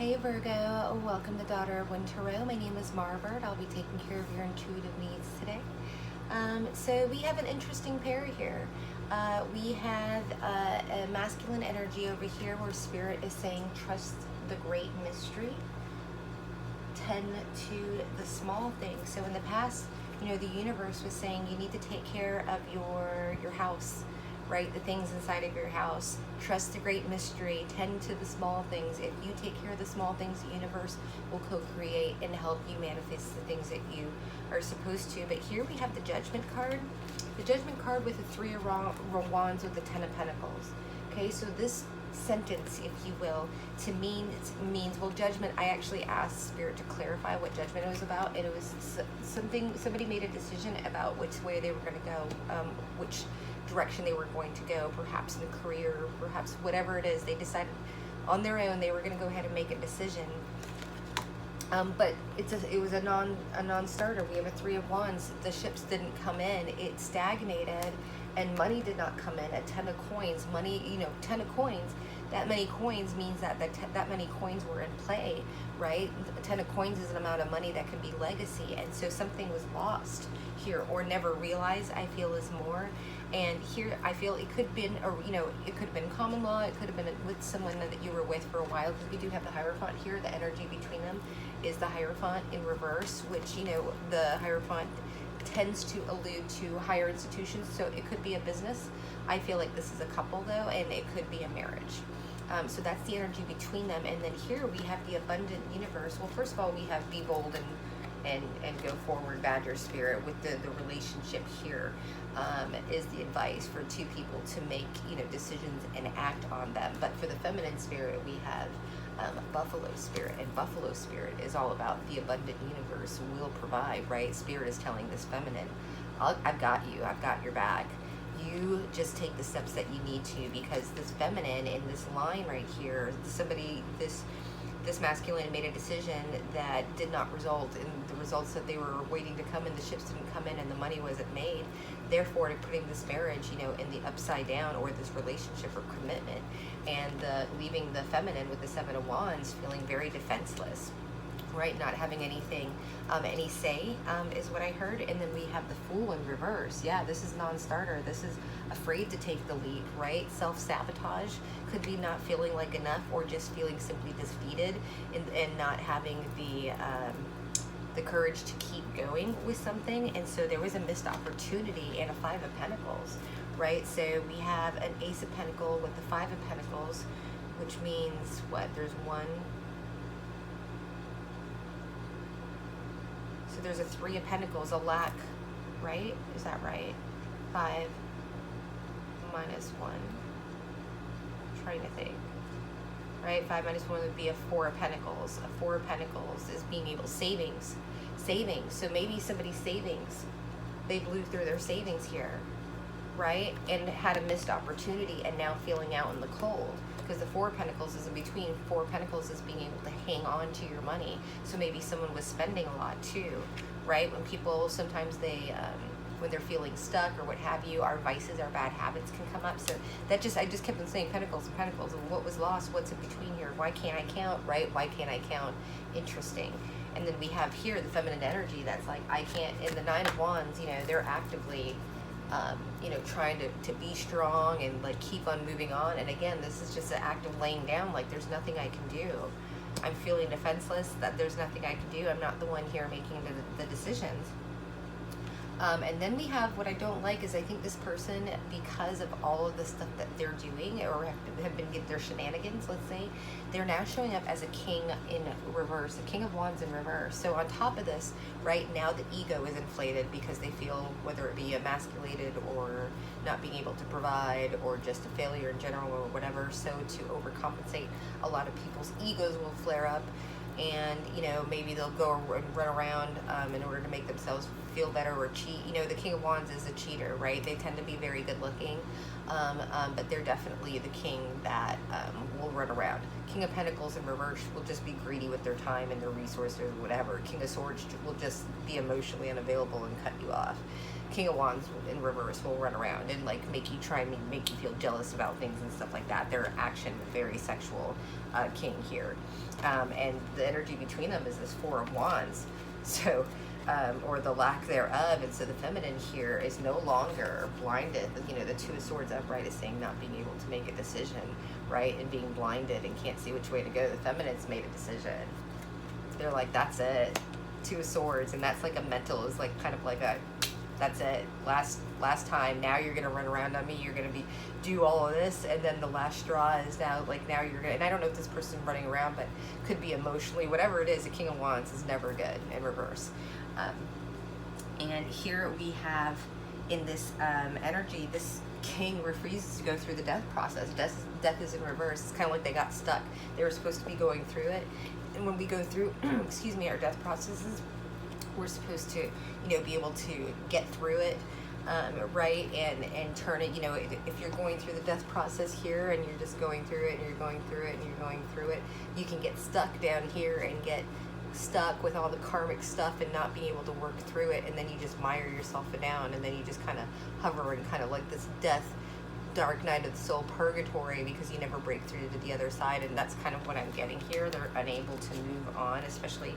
Hey Virgo, welcome to Daughter of Winter Row. My name is Marbert. I'll be taking care of your intuitive needs today. So we have an interesting pair here. We have a masculine energy over here where Spirit is saying trust the great mystery, tend to the small things. So in the past, the universe was saying you need to take care of your house, right? The things inside of your house. Trust the great mystery, tend to the small things. If you take care of the small things, the universe will co-create and help you manifest the things that you are supposed to. But here we have the Judgment card. The Judgment card with the Three of Wands with the Ten of Pentacles. Okay, so this sentence, if you will, means, well, judgment, I actually asked Spirit to clarify what judgment was about, and it was somebody made a decision about which way they were going to go, which direction they were going to go, perhaps in a career, perhaps whatever it is. They decided on their own they were going to go ahead and make a decision. But it was a non-starter. We have a Three of Wands. The ships didn't come in. It stagnated, and money did not come in. A Ten of Coins, money, 10 of coins. That many coins means that that many coins were in play, right? A 10 of coins is an amount of money that can be legacy, and so something was lost here or never realized, I feel, is more. And here I feel it could have been, it could have been common law. It could have been with someone that you were with for a while, because we do have the Hierophant here. The energy between them is the Hierophant in reverse, which, the Hierophant tends to allude to higher institutions. So it could be a business. I feel like this is a couple though, and it could be a marriage. So that's the energy between them. And then here we have the abundant universe. Well, first of all, we have be bold and go forward, Badger Spirit, with the relationship here, is the advice for two people to make decisions and act on them. But for the feminine spirit, we have Buffalo Spirit, and Buffalo Spirit is all about the abundant universe will provide, right? Spirit is telling this feminine, I've got you, I've got your back. You just take the steps that you need to, because this feminine in this line right here, this masculine made a decision that did not result in the results that they were waiting to come in. The ships didn't come in and the money wasn't made. Therefore, putting this marriage, in the upside down, or this relationship or commitment, and leaving the feminine with the Seven of Wands feeling very defenseless, right? Not having anything, any say, is what I heard. And then we have the Fool in reverse. Yeah, this is non-starter. This is afraid to take the leap, right? Self-sabotage could be not feeling like enough, or just feeling simply defeated and not having the courage to keep going with something. And so there was a missed opportunity and a Five of Pentacles, right? So we have an Ace of Pentacles with the Five of Pentacles, which means what? There's one. So there's a Three of Pentacles, a lack, right? Is that right? 5 minus 1. I'm trying to think. Right? 5 minus 1 would be a Four of Pentacles. A Four of Pentacles is being able, savings. So maybe somebody's savings, they blew through their savings here, right? And had a missed opportunity, and now feeling out in the cold. Because the Four of Pentacles is in between. Four of Pentacles is being able to hang on to your money. So maybe someone was spending a lot too, right? When people, sometimes they, when they're feeling stuck or what have you, our vices, our bad habits can come up. So that I just kept on saying Pentacles and Pentacles, and what was lost, what's in between here? Why can't I count, right? Why can't I count? Interesting. And then we have here the feminine energy that's like, I can't. In the Nine of Wands, they're actively trying to be strong and like keep on moving on. And again, this is just an act of laying down, like there's nothing I can do. I'm feeling defenseless, that there's nothing I can do. I'm not the one here making the decisions. And then we have, what I don't like is, I think this person, because of all of the stuff that they're doing, or have been their shenanigans, let's say, they're now showing up as a King in reverse, a King of Wands in reverse. So on top of this, right now the ego is inflated because they feel, whether it be emasculated or not being able to provide, or just a failure in general or whatever. So to overcompensate, a lot of people's egos will flare up, and maybe they'll go and run around in order to make themselves feel better or cheat. You know, the King of Wands is a cheater, right? They tend to be very good looking, but they're definitely the king that will run around. King of Pentacles in reverse will just be greedy with their time and their resources or whatever. King of Swords will just be emotionally unavailable and cut you off. King of Wands in reverse will run around and like make you make you feel jealous about things and stuff like that. Their action very sexual king here, and the energy between them is this Four of Wands, so or the lack thereof. And so the feminine here is no longer blinded. You know, the Two of Swords upright is saying not being able to make a decision, right, and being blinded and can't see which way to go. The feminine's made a decision. They're like, that's it. Two of Swords, and that's like a mental, is like kind of like a, that's it, last time. Now you're gonna run around on me, you're gonna do all of this, and then the last straw is now like, now you're gonna, and I don't know if this person running around, but could be emotionally, whatever it is. The King of Wands is never good in reverse. And here we have in this energy, this king refuses to go through the death process. Death is in reverse. It's kind of like they got stuck. They were supposed to be going through it, and when we go through excuse me, our death processes, we're supposed to, you know, be able to get through it, right, and turn it. You know, if you're going through the death process here and you're just going through it and you're going through it and you're going through it, you can get stuck down here and get stuck with all the karmic stuff and not being able to work through it, and then you just mire yourself down, and then you just kind of hover and kind of like this death, dark night of the soul purgatory, because you never break through to the other side. And that's kind of what I'm getting here. They're unable to move on, especially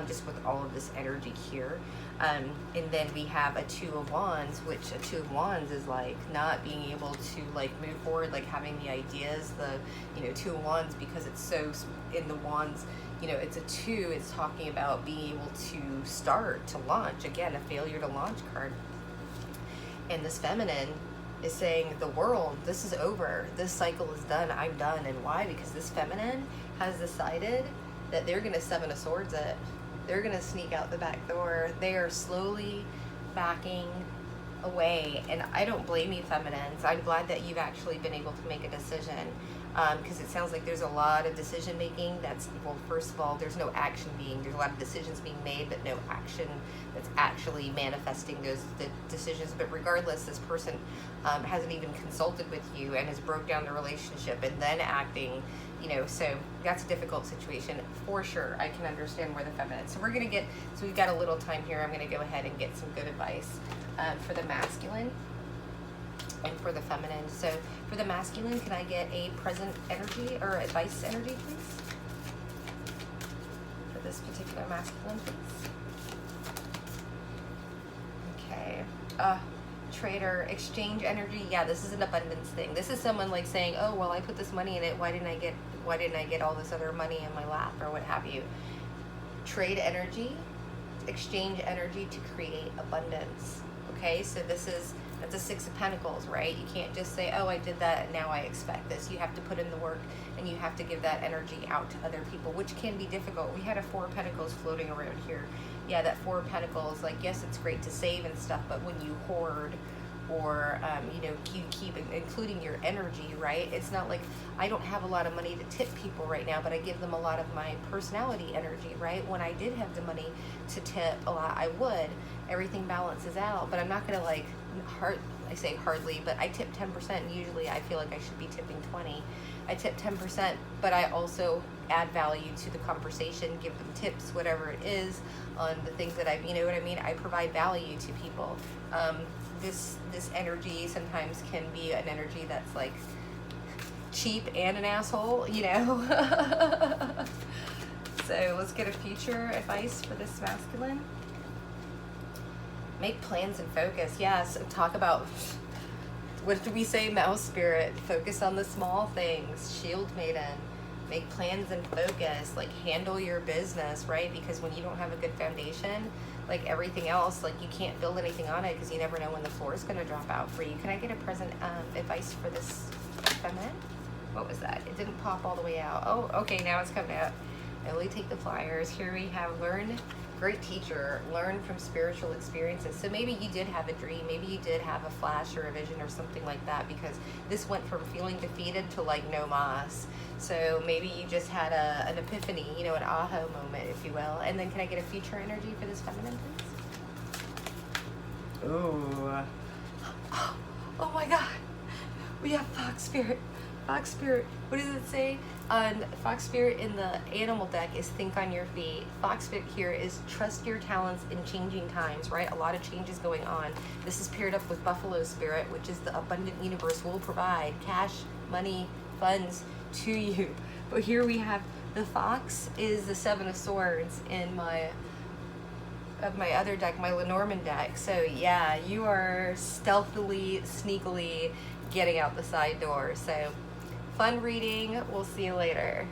just with all of this energy here. And then we have a Two of Wands, which a Two of Wands is like not being able to like move forward, like having the ideas. The, you know, Two of Wands, because it's so in the Wands, you know, it's a two, it's talking about being able to start, to launch. Again, a failure to launch card. And this feminine is saying, the world, this is over. This cycle is done. I'm done. And why? Because this feminine has decided that they're going to Seven of Swords it. They're going to sneak out the back door. They are slowly backing away. And I don't blame you, feminines. I'm glad that you've actually been able to make a decision. Because it sounds like there's a lot of decision making that's, well, first of all, there's no action there's a lot of decisions being made, but no action that's actually manifesting the decisions. But regardless, this person hasn't even consulted with you and has broke down the relationship and then acting, you know, so that's a difficult situation for sure. I can understand where the feminine, so we're going to get, so we've got a little time here. I'm going to go ahead and get some good advice for the masculine and for the feminine. So for the masculine, can I get a present energy or advice energy, please? For this particular masculine, please. Okay. Trader, exchange energy. Yeah, this is an abundance thing. This is someone like saying, oh, well, I put this money in it. Why didn't I get all this other money in my lap, or what have you? Trade energy, exchange energy to create abundance. Okay, so that's a Six of Pentacles, right? You can't just say, oh, I did that and now I expect this. You have to put in the work, and you have to give that energy out to other people, which can be difficult. We had a Four of Pentacles floating around here. Yeah, that Four of Pentacles, like, yes, it's great to save and stuff, but when you hoard, or you know, you keep including your energy, right? It's not like I don't have a lot of money to tip people right now, but I give them a lot of my personality energy, right? When I did have the money to tip a lot, I would. Everything balances out, but I'm not gonna like I say hardly, but I tip 10%, and usually I feel like I should be tipping 20. I tip 10%, but I also add value to the conversation, give them tips, whatever it is, on the things that you know what I mean? I provide value to people. This energy sometimes can be an energy that's like cheap and an asshole, you know? So let's get a future advice for this masculine. Make plans and focus. Yes, talk about, what do we say, mouse spirit? Focus on the small things. Shield maiden. Make plans and focus. Like, handle your business, right? Because when you don't have a good foundation, like everything else, like you can't build anything on it, because you never know when the floor is going to drop out for you. Can I get a present advice for this feminine? What was that? It didn't pop all the way out. Oh, okay, now it's coming out. I only take the flyers. Here we have learn. Great teacher, learn from spiritual experiences. So maybe you did have a dream, maybe you did have a flash or a vision or something like that, because this went from feeling defeated to like no mas. So maybe you just had an epiphany, you know, an aha moment, if you will. And then can I get a future energy for this feminine, please? Ooh. Oh my god. We have Fox Spirit. Fox Spirit. What does it say? Fox Spirit in the animal deck is think on your feet. Fox Spirit here is trust your talents in changing times, right? A lot of changes going on. This is paired up with Buffalo Spirit, which is the abundant universe will provide cash, money, funds to you. But here we have the fox is the Seven of Swords in my other deck, my Lenormand deck. So yeah, you are stealthily, sneakily getting out the side door. So fun reading. We'll see you later.